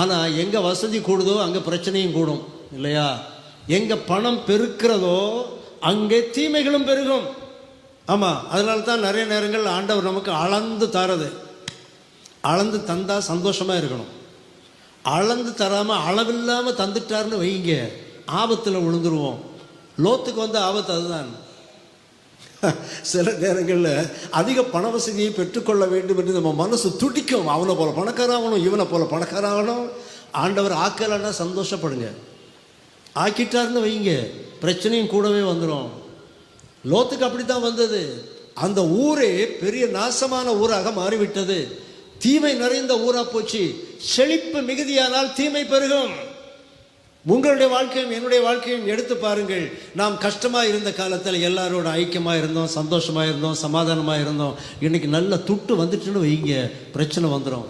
ஆனால் எங்கே வசதி கூடுதோ அங்கே பிரச்சனையும் கூடும் இல்லையா? எங்கே பணம் பெருக்கிறதோ அங்கே தீமைகளும் பெருகும். ஆமாம், அதனால தான் நிறைய நேரங்கள் ஆண்டவர் நமக்கு அளந்து தரது. அளந்து தந்தால் சந்தோஷமாக இருக்கணும். அளந்து தராமல் அளவில்லாமல் தந்துட்டாருன்னு வைங்க, ஆபத்தில் விழுந்துருவோம். லோத்துக்கு வந்த ஆபத்து அதுதான். சில நேரங்களில் அதிக பண வசதியை பெற்றுக்கொள்ள வேண்டும் என்று நம்ம மனசு துடிக்கும். அவனை போல பணக்காராகணும், இவனை போல பணக்காராகணும். ஆண்டவர் ஆக்கலைன்னா சந்தோஷப்படுங்க. ஆக்கிட்டாருன்னு வைங்க, பிரச்சனையும் கூடவே வந்துடும். லோத்துக்கு அப்படித்தான் வந்தது. அந்த ஊரே பெரிய நாசமான ஊராக மாறிவிட்டது. தீமை நிறைந்த ஊரா போச்சு. செழிப்பு மிகுதியானால் தீமை பெருகும். உங்களுடைய வாழ்க்கையும் என்னுடைய வாழ்க்கையும் எடுத்து பாருங்கள். நாம் கஷ்டமாக இருந்த காலத்தில் எல்லாரோட ஐக்கியமாக இருந்தோம், சந்தோஷமாக இருந்தோம், சமாதானமாக இருந்தோம். இன்னைக்கு நல்ல துட்டு வந்துட்டுன்னு வைங்க, பிரச்சனை வந்துடும்.